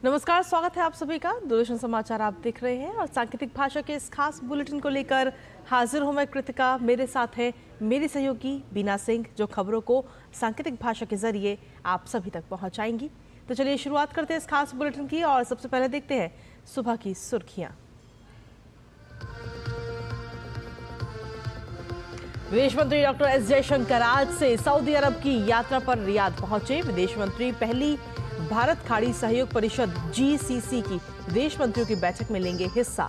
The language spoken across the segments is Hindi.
नमस्कार, स्वागत है आप सभी का। दूरदर्शन समाचार आप देख रहे हैं और सांकेतिक भाषा के इस खास बुलेटिन को लेकर हाजिर हूं मैं कृतिका। मेरे साथ है मेरी सहयोगी बीना सिंह, जो खबरों को सांकेतिक भाषा के जरिए आप सभी तक पहुंचाएंगी। तो चलिए शुरुआत करते हैं इस खास बुलेटिन की और सबसे पहले देखते हैं सुबह की सुर्खियां। विदेश मंत्री डॉक्टर एस जयशंकर आज से सऊदी अरब की यात्रा पर रियाद पहुंचे। विदेश मंत्री पहली भारत खाड़ी सहयोग परिषद जीसीसी की विदेश मंत्रियों की बैठक में लेंगे हिस्सा।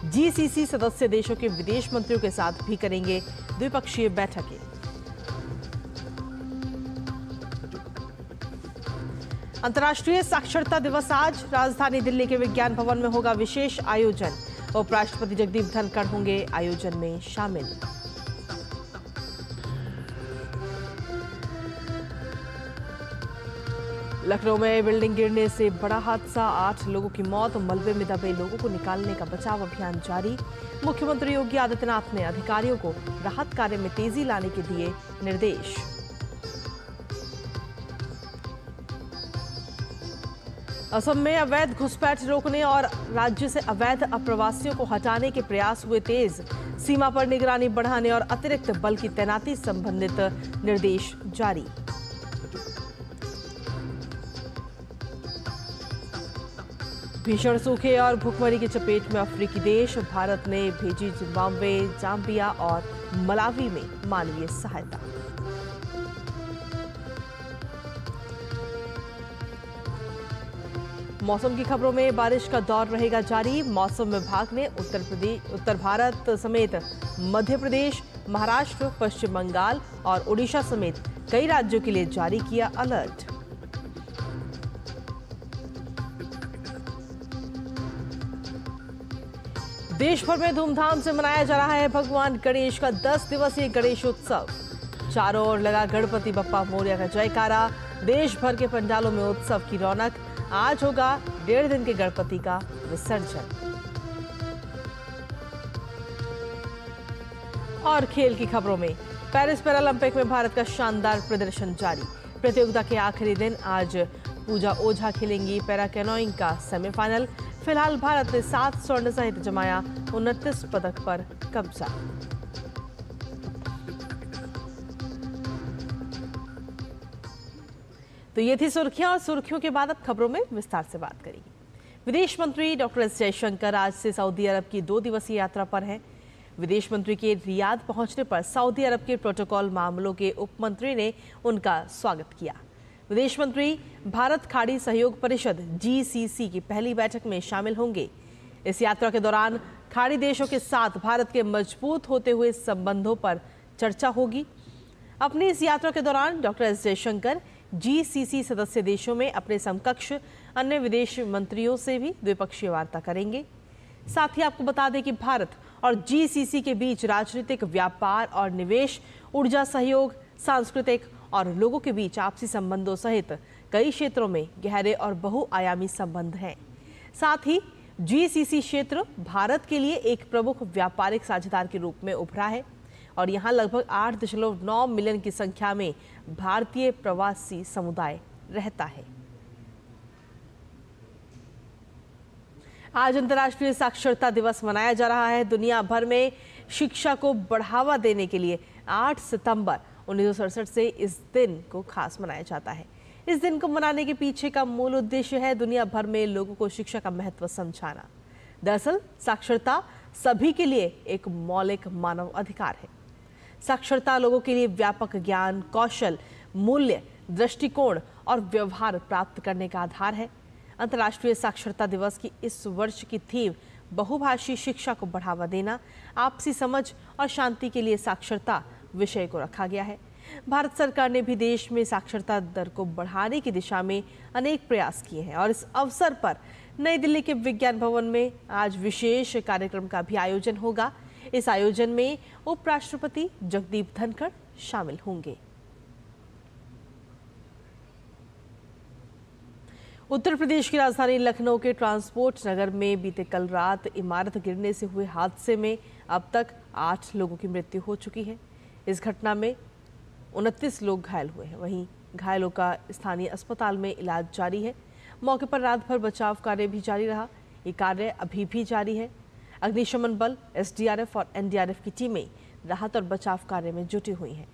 जीसीसी सदस्य देशों के विदेश मंत्रियों के साथ भी करेंगे द्विपक्षीय बैठकें। अंतर्राष्ट्रीय साक्षरता दिवस आज राजधानी दिल्ली के विज्ञान भवन में होगा विशेष आयोजन। उपराष्ट्रपति जगदीप धनखड़ होंगे आयोजन में शामिल। लखनऊ में बिल्डिंग गिरने से बड़ा हादसा, 8 लोगों की मौत। मलबे में दबे लोगों को निकालने का बचाव अभियान जारी। मुख्यमंत्री योगी आदित्यनाथ ने अधिकारियों को राहत कार्य में तेजी लाने के दिए निर्देश। असम में अवैध घुसपैठ रोकने और राज्य से अवैध अप्रवासियों को हटाने के प्रयास हुए तेज। सीमा पर निगरानी बढ़ाने और अतिरिक्त बल की तैनाती संबंधित निर्देश जारी। भीषण सूखे और भूखमरी की चपेट में अफ्रीकी देश। भारत ने भेजी जिम्बाब्वे, जाम्बिया और मलावी में मानवीय सहायता। मौसम की खबरों में बारिश का दौर रहेगा जारी। मौसम विभाग ने उत्तर भारत समेत मध्य प्रदेश, महाराष्ट्र, पश्चिम बंगाल और ओडिशा समेत कई राज्यों के लिए जारी किया अलर्ट। देश भर में धूमधाम से मनाया जा रहा है भगवान गणेश का 10 दिवसीय गणेशोत्सव। चारों ओर लगा गणपति बप्पा मोरया का जयकारा। देश भर के पंडालों में उत्सव की रौनक। आज होगा 1.5 दिन के गणपति का विसर्जन। और खेल की खबरों में पेरिस पैरालंपिक में भारत का शानदार प्रदर्शन जारी। प्रतियोगिता के आखिरी दिन आज पूजा ओझा खेलेंगी पैरा कैनोइंग का सेमीफाइनल। फिलहाल भारत ने 7 स्वर्ण सहित जमाया 29 पदक पर कब्जा। तो ये थी सुर्खियां और सुर्खियों के बाद अब खबरों में विस्तार से बात करेंगे। विदेश मंत्री डॉक्टर एस जयशंकर आज से सऊदी अरब की 2 दिवसीय यात्रा पर हैं। विदेश मंत्री के रियाद पहुंचने पर सऊदी अरब के प्रोटोकॉल मामलों के उप मंत्री ने उनका स्वागत किया। विदेश मंत्री भारत खाड़ी सहयोग परिषद जीसीसी की पहली बैठक में शामिल होंगे। इस यात्रा के दौरान खाड़ी देशों के साथ भारत के मजबूत होते हुए संबंधों पर चर्चा होगी। अपनी इस यात्रा के दौरान डॉक्टर एस जयशंकर जीसीसी सदस्य देशों में अपने समकक्ष अन्य विदेश मंत्रियों से भी द्विपक्षीय वार्ता करेंगे। साथ ही आपको बता दें कि भारत और जीसीसी के बीच राजनीतिक, व्यापार और निवेश, ऊर्जा सहयोग, सांस्कृतिक और लोगों के बीच आपसी संबंधों सहित कई क्षेत्रों में गहरे और बहुआयामी संबंध हैं। साथ ही जीसीसी क्षेत्र भारत के लिए एक प्रमुख व्यापारिक साझेदार के रूप में उभरा है और यहाँ लगभग 8.9 मिलियन की संख्या में भारतीय प्रवासी समुदाय रहता है। आज अंतर्राष्ट्रीय साक्षरता दिवस मनाया जा रहा है। दुनिया भर में शिक्षा को बढ़ावा देने के लिए 8 सितंबर 1967 से इस दिन को खास मनाया जाता है। इस दिन को मनाने के पीछे का मूल उद्देश्य है दुनिया भर में लोगों को शिक्षा का महत्व समझाना। दरअसल साक्षरता सभी के लिए एक मौलिक मानव अधिकार है। साक्षरता लोगों के लिए व्यापक ज्ञान, कौशल, मूल्य, दृष्टिकोण और व्यवहार प्राप्त करने का आधार है। अंतर्राष्ट्रीय साक्षरता दिवस की इस वर्ष की थीम बहुभाषी शिक्षा को बढ़ावा देना, आपसी समझ और शांति के लिए साक्षरता विषय को रखा गया है। भारत सरकार ने भी देश में साक्षरता दर को बढ़ाने की दिशा में अनेक प्रयास किए हैं और इस अवसर पर नई दिल्ली के विज्ञान भवन में आज विशेष कार्यक्रम का भी आयोजन होगा। इस आयोजन में उपराष्ट्रपति जगदीप धनखड़ शामिल होंगे। उत्तर प्रदेश की राजधानी लखनऊ के ट्रांसपोर्ट नगर में बीते कल रात इमारत गिरने से हुए हादसे में अब तक 8 लोगों की मृत्यु हो चुकी है। इस घटना में 29 लोग घायल हुए हैं। वहीं घायलों का स्थानीय अस्पताल में इलाज जारी है। मौके पर रात भर बचाव कार्य भी जारी रहा। ये कार्य अभी भी जारी है। अग्निशमन बल, एसडीआरएफ और एनडीआरएफ की टीमें राहत और बचाव कार्य में जुटी हुई हैं।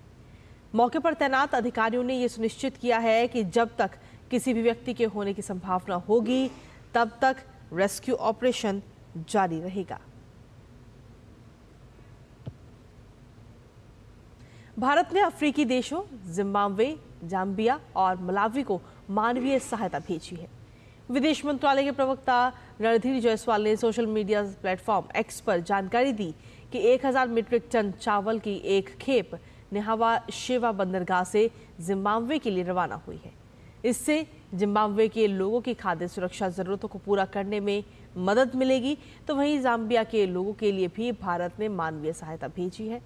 मौके पर तैनात अधिकारियों ने यह सुनिश्चित किया है कि जब तक किसी भी व्यक्ति के होने की संभावना होगी तब तक रेस्क्यू ऑपरेशन जारी रहेगा। भारत ने अफ्रीकी देशों जिम्बाब्वे, जाम्बिया और मलावी को मानवीय सहायता भेजी है। विदेश मंत्रालय के प्रवक्ता रणधीर जायसवाल ने सोशल मीडिया प्लेटफॉर्म एक्स पर जानकारी दी कि 1000 मीट्रिक टन चावल की एक खेप नेहावा शेवा बंदरगाह से जिम्बाब्वे के लिए रवाना हुई है। इससे जिम्बाब्वे के लोगों की खाद्य सुरक्षा जरूरतों को पूरा करने में मदद मिलेगी, तो वहीं जाम्बिया के लोगों के लिए भी भारत ने मानवीय सहायता भेजी है।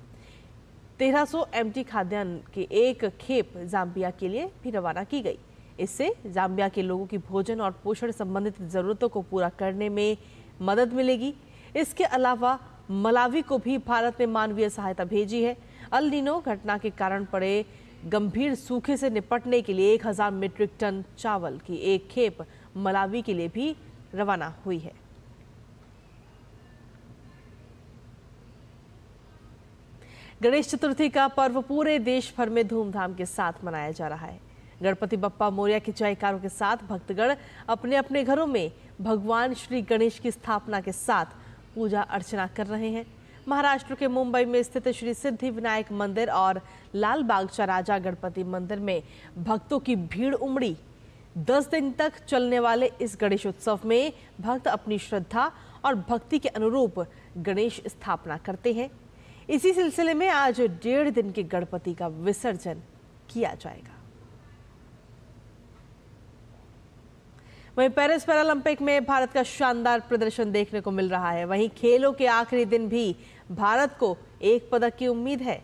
1300 एमटी खाद्यान्न की एक खेप जाम्बिया के लिए भी रवाना की गई। इससे जाम्बिया के लोगों की भोजन और पोषण संबंधित जरूरतों को पूरा करने में मदद मिलेगी। इसके अलावा मलावी को भी भारत ने मानवीय सहायता भेजी है। अल नीनो घटना के कारण पड़े गंभीर सूखे से निपटने के लिए 1000 मीट्रिक टन चावल की एक खेप मलावी के लिए भी रवाना हुई है। गणेश चतुर्थी का पर्व पूरे देश भर में धूमधाम के साथ मनाया जा रहा है। गणपति बप्पा मोरया के जयकारों के साथ भक्तगण अपने अपने घरों में भगवान श्री गणेश की स्थापना के साथ पूजा अर्चना कर रहे हैं। महाराष्ट्र के मुंबई में स्थित श्री सिद्धि विनायक मंदिर और लाल बागचा राजा गणपति मंदिर में भक्तों की भीड़ उमड़ी। 10 दिन तक चलने वाले इस गणेशोत्सव में भक्त अपनी श्रद्धा और भक्ति के अनुरूप गणेश स्थापना करते हैं। इसी सिलसिले में आज 1.5 दिन के गणपति का विसर्जन किया जाएगा। वहीं पेरिस पैरालंपिक में भारत का शानदार प्रदर्शन देखने को मिल रहा है। वहीं खेलों के आखिरी दिन भी भारत को एक पदक की उम्मीद है।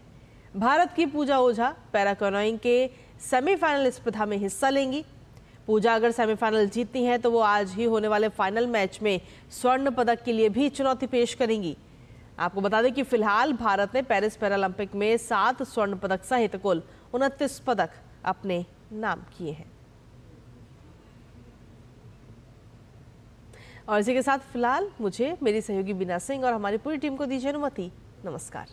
भारत की पूजा ओझा पैरा कैनोइंग के सेमीफाइनल स्पर्धा में हिस्सा लेंगी। पूजा अगर सेमीफाइनल जीतती हैं तो वो आज ही होने वाले फाइनल मैच में स्वर्ण पदक के लिए भी चुनौती पेश करेंगी। आपको बता दें कि फिलहाल भारत ने पेरिस पैरालंपिक में 7 स्वर्ण पदक सहित कुल 29 पदक अपने नाम किए हैं। और इसी के साथ फिलहाल मुझे, मेरी सहयोगी बीना सिंह और हमारी पूरी टीम को दीजिए अनुमति। नमस्कार।